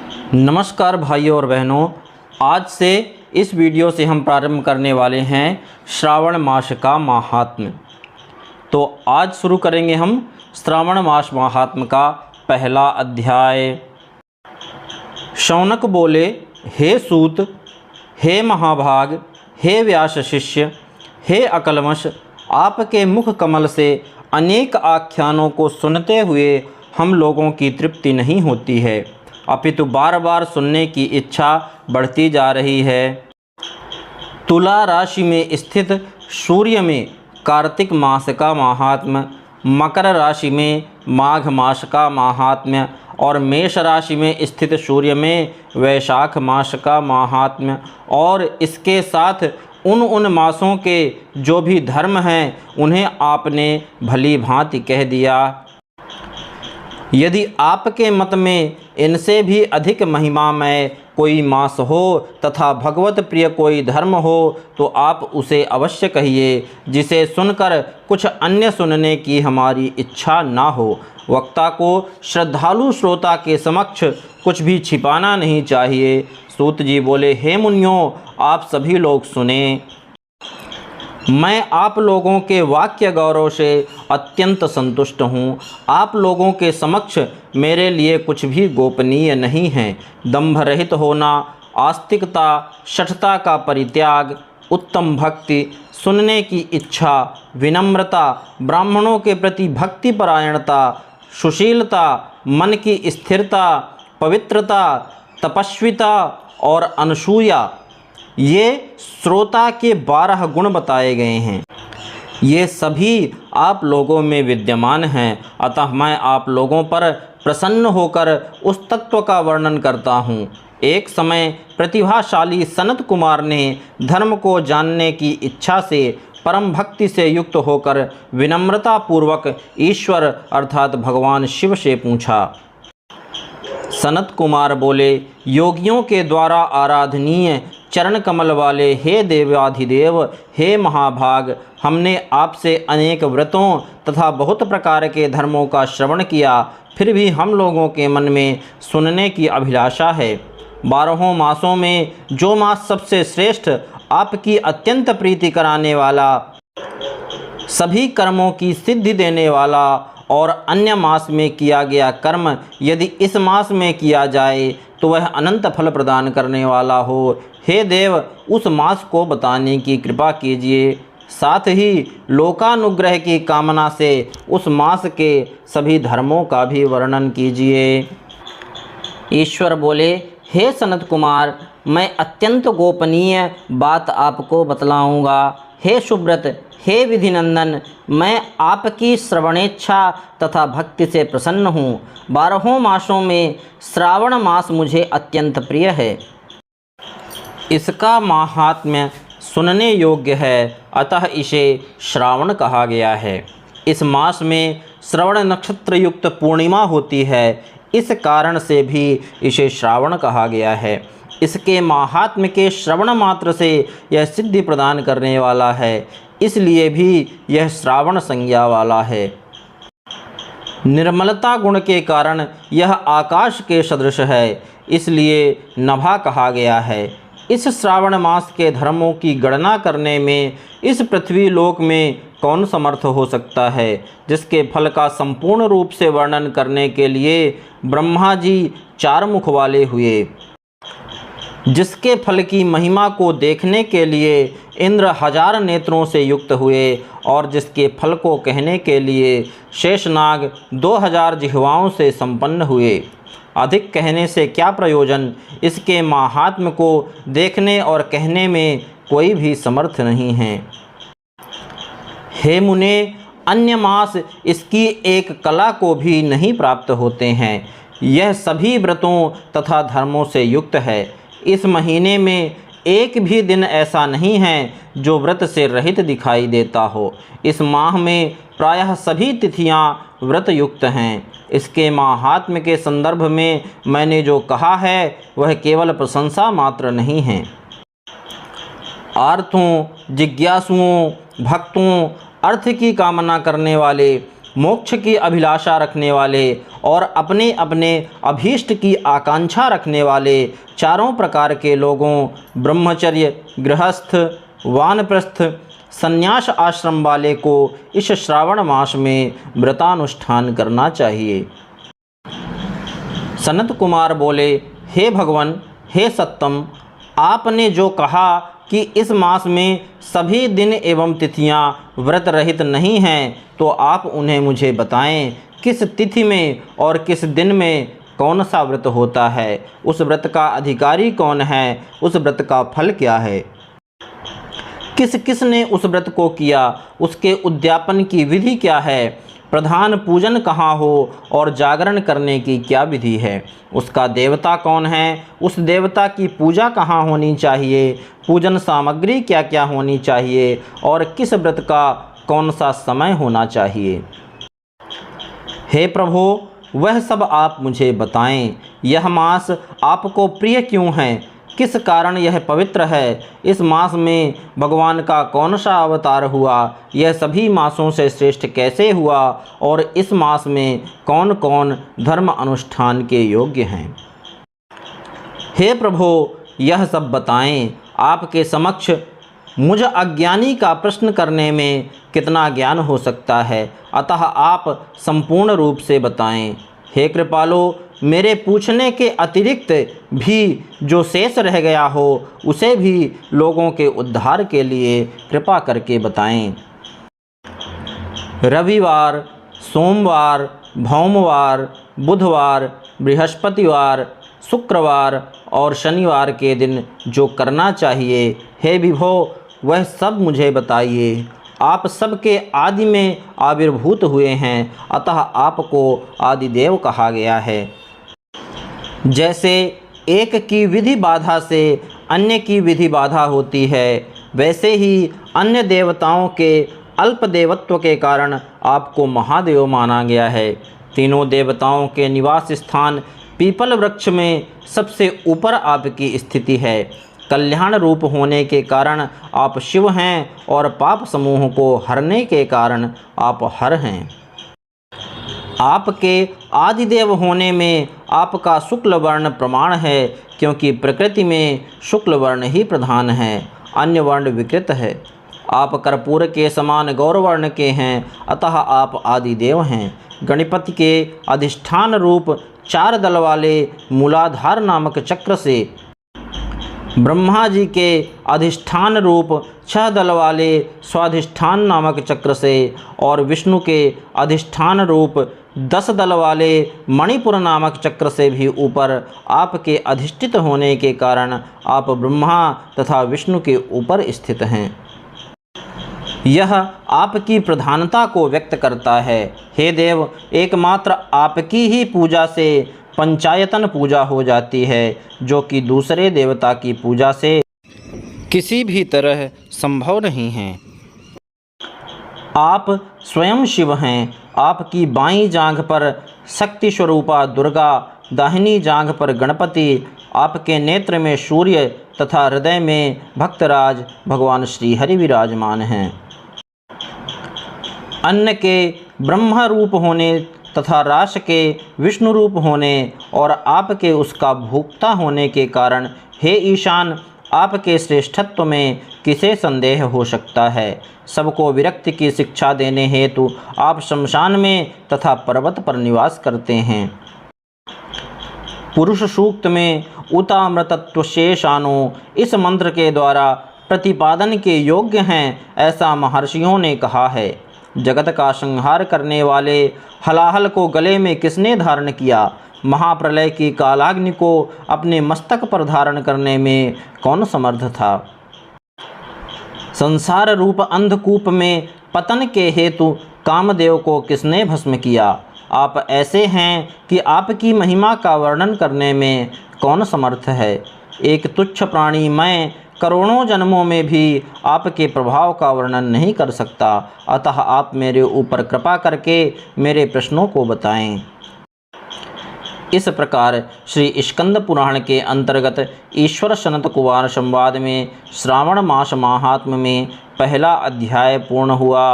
नमस्कार भाइयों और बहनों, आज से इस वीडियो से हम प्रारंभ करने वाले हैं श्रावण मास का महात्म्य। तो आज शुरू करेंगे हम श्रावण मास महात्म्य का पहला अध्याय। शौनक बोले, हे सूत, हे महाभाग, हे व्यास शिष्य, हे अकलमश, आपके मुख कमल से अनेक आख्यानों को सुनते हुए हम लोगों की तृप्ति नहीं होती है, अपितु बार बार सुनने की इच्छा बढ़ती जा रही है। तुला राशि में स्थित सूर्य में कार्तिक मास का महात्म्य, मकर राशि में माघ मास का महात्म्य और मेष राशि में स्थित सूर्य में वैशाख मास का महात्म्य और इसके साथ उन मासों के जो भी धर्म हैं उन्हें आपने भली भांति कह दिया। यदि आपके मत में इनसे भी अधिक महिमामय कोई मास हो तथा भगवत प्रिय कोई धर्म हो तो आप उसे अवश्य कहिए, जिसे सुनकर कुछ अन्य सुनने की हमारी इच्छा ना हो। वक्ता को श्रद्धालु श्रोता के समक्ष कुछ भी छिपाना नहीं चाहिए। सूत जी बोले, हे मुनियों, आप सभी लोग सुने। मैं आप लोगों के वाक्य गौरव से अत्यंत संतुष्ट हूँ। आप लोगों के समक्ष मेरे लिए कुछ भी गोपनीय नहीं है। दंभ रहित होना, आस्तिकता, शठता का परित्याग, उत्तम भक्ति, सुनने की इच्छा, विनम्रता, ब्राह्मणों के प्रति भक्ति परायणता, सुशीलता, मन की स्थिरता, पवित्रता, तपस्विता और अनसूया, ये श्रोता के 12 गुण बताए गए हैं। ये सभी आप लोगों में विद्यमान हैं, अतः मैं आप लोगों पर प्रसन्न होकर उस तत्व का वर्णन करता हूँ। एक समय प्रतिभाशाली सनत कुमार ने धर्म को जानने की इच्छा से परम भक्ति से युक्त होकर विनम्रता पूर्वक ईश्वर अर्थात भगवान शिव से पूछा। सनत कुमार बोले, योगियों के द्वारा आराधनीय चरण कमल वाले हे देवाधिदेव, हे महाभाग, हमने आपसे अनेक व्रतों तथा बहुत प्रकार के धर्मों का श्रवण किया, फिर भी हम लोगों के मन में सुनने की अभिलाषा है। 12 मासों में जो मास सबसे श्रेष्ठ, आपकी अत्यंत प्रीति कराने वाला, सभी कर्मों की सिद्धि देने वाला और अन्य मास में किया गया कर्म यदि इस मास में किया जाए तो वह अनंत फल प्रदान करने वाला हो, हे देव, उस मास को बताने की कृपा कीजिए। साथ ही लोकानुग्रह की कामना से उस मास के सभी धर्मों का भी वर्णन कीजिए। ईश्वर बोले, हे सनत कुमार, मैं अत्यंत गोपनीय बात आपको बतलाऊंगा। हे सुब्रत, हे विधिनंदन, मैं आपकी श्रवणेच्छा तथा भक्ति से प्रसन्न हूँ। 12 मासों में श्रावण मास मुझे अत्यंत प्रिय है। इसका महात्म्य सुनने योग्य है, अतः इसे श्रावण कहा गया है। इस मास में श्रवण नक्षत्र युक्त पूर्णिमा होती है, इस कारण से भी इसे श्रावण कहा गया है। इसके महात्म्य के श्रवण मात्र से यह सिद्धि प्रदान करने वाला है, इसलिए भी यह श्रावण संज्ञा वाला है। निर्मलता गुण के कारण यह आकाश के सदृश है, इसलिए नभा कहा गया है। इस श्रावण मास के धर्मों की गणना करने में इस पृथ्वी लोक में कौन समर्थ हो सकता है, जिसके फल का संपूर्ण रूप से वर्णन करने के लिए ब्रह्मा जी 4 मुख वाले हुए, जिसके फल की महिमा को देखने के लिए इंद्र 1000 नेत्रों से युक्त हुए और जिसके फल को कहने के लिए शेषनाग 2000 जिह्वाओं से संपन्न हुए। अधिक कहने से क्या प्रयोजन, इसके महात्म्य को देखने और कहने में कोई भी समर्थ नहीं है। हे मुने, अन्य मास इसकी एक कला को भी नहीं प्राप्त होते हैं। यह सभी व्रतों तथा धर्मों से युक्त है। इस महीने में एक भी दिन ऐसा नहीं है जो व्रत से रहित दिखाई देता हो। इस माह में प्रायः सभी तिथियां व्रत युक्त हैं। इसके महात्म्य के संदर्भ में मैंने जो कहा है वह केवल प्रशंसा मात्र नहीं है। आर्थों, जिज्ञासुओं, भक्तों, अर्थ की कामना करने वाले, मोक्ष की अभिलाषा रखने वाले और अपने अपने अभीष्ट की आकांक्षा रखने वाले चारों प्रकार के लोगों ब्रह्मचर्य, गृहस्थ, वानप्रस्थ, संन्यास आश्रम वाले को इस श्रावण मास में व्रतानुष्ठान करना चाहिए। सनत कुमार बोले, हे भगवान, हे सत्तम, आपने जो कहा कि इस मास में सभी दिन एवं तिथियां व्रत रहित नहीं हैं, तो आप उन्हें मुझे बताएं। किस तिथि में और किस दिन में कौन सा व्रत होता है, उस व्रत का अधिकारी कौन है, उस व्रत का फल क्या है, किस किस ने उस व्रत को किया, उसके उद्यापन की विधि क्या है, प्रधान पूजन कहाँ हो और जागरण करने की क्या विधि है, उसका देवता कौन है, उस देवता की पूजा कहाँ होनी चाहिए, पूजन सामग्री क्या क्या होनी चाहिए और किस व्रत का कौन सा समय होना चाहिए। हे प्रभु, वह सब आप मुझे बताएं। यह मास आपको प्रिय क्यों है, किस कारण यह पवित्र है, इस मास में भगवान का कौन सा अवतार हुआ, यह सभी मासों से श्रेष्ठ कैसे हुआ और इस मास में कौन कौन धर्म अनुष्ठान के योग्य हैं। हे प्रभु, यह सब बताएं। आपके समक्ष मुझ अज्ञानी का प्रश्न करने में कितना ज्ञान हो सकता है, अतः आप संपूर्ण रूप से बताएं। हे कृपालो, मेरे पूछने के अतिरिक्त भी जो शेष रह गया हो उसे भी लोगों के उद्धार के लिए कृपा करके बताएं। रविवार, सोमवार, भौमवार, बुधवार, बृहस्पतिवार, शुक्रवार और शनिवार के दिन जो करना चाहिए, हे विभो, वह सब मुझे बताइए। आप सबके आदि में आविर्भूत हुए हैं, अतः आपको आदिदेव कहा गया है। जैसे एक की विधि बाधा से अन्य की विधि बाधा होती है, वैसे ही अन्य देवताओं के अल्प देवत्व के कारण आपको महादेव माना गया है। तीनों देवताओं के निवास स्थान पीपल वृक्ष में सबसे ऊपर आपकी स्थिति है। कल्याण रूप होने के कारण आप शिव हैं और पाप समूह को हरने के कारण आप हर हैं। आपके आदिदेव होने में आपका शुक्ल वर्ण प्रमाण है, क्योंकि प्रकृति में शुक्ल वर्ण ही प्रधान है, अन्य वर्ण विकृत है। आप कर्पूर के समान गौरवर्ण के हैं, अतः आप आदिदेव हैं। गणपति के अधिष्ठान रूप 4 दल वाले मूलाधार नामक चक्र से, ब्रह्मा जी के अधिष्ठान रूप 6 दल वाले स्वाधिष्ठान नामक चक्र से और विष्णु के अधिष्ठान रूप 10 दल वाले मणिपुर नामक चक्र से भी ऊपर आपके अधिष्ठित होने के कारण आप ब्रह्मा तथा विष्णु के ऊपर स्थित हैं। यह आपकी प्रधानता को व्यक्त करता है। हे देव, एकमात्र आपकी ही पूजा से पंचायतन पूजा हो जाती है, जो कि दूसरे देवता की पूजा से किसी भी तरह संभव नहीं है। आप स्वयं शिव हैं। आपकी बाईं जांघ पर शक्ति स्वरूपा दुर्गा, दाहिनी जांघ पर गणपति, आपके नेत्र में सूर्य तथा हृदय में भक्तराज भगवान श्री हरि विराजमान हैं। अन्न के ब्रह्म रूप होने तथा रास के विष्णु रूप होने और आपके उसका भोक्ता होने के कारण, हे ईशान, आपके श्रेष्ठत्व में किसे संदेह हो सकता है। सबको विरक्ति की शिक्षा देने हेतु आप शमशान में तथा पर्वत पर निवास करते हैं। पुरुष सूक्त में उतामृतत्व शेषानो इस मंत्र के द्वारा प्रतिपादन के योग्य हैं, ऐसा महर्षियों ने कहा है। जगत का संहार करने वाले हलाहल को गले में किसने धारण किया? महाप्रलय की कालाग्नि को अपने मस्तक पर धारण करने में कौन समर्थ था? संसार रूप अंधकूप में पतन के हेतु कामदेव को किसने भस्म किया? आप ऐसे हैं कि आपकी महिमा का वर्णन करने में कौन समर्थ है? एक तुच्छ प्राणी मैं करोड़ों जन्मों में भी आपके प्रभाव का वर्णन नहीं कर सकता, अतः आप मेरे ऊपर कृपा करके मेरे प्रश्नों को बताएं। इस प्रकार श्री स्कंद पुराण के अंतर्गत ईश्वर सनत कुमार संवाद में श्रावण मास महात्म्य में पहला अध्याय पूर्ण हुआ।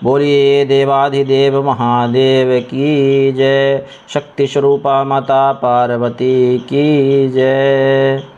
बोलिए देवाधिदेव महादेव की जय। शक्ति स्वरूपा माता पार्वती की जय।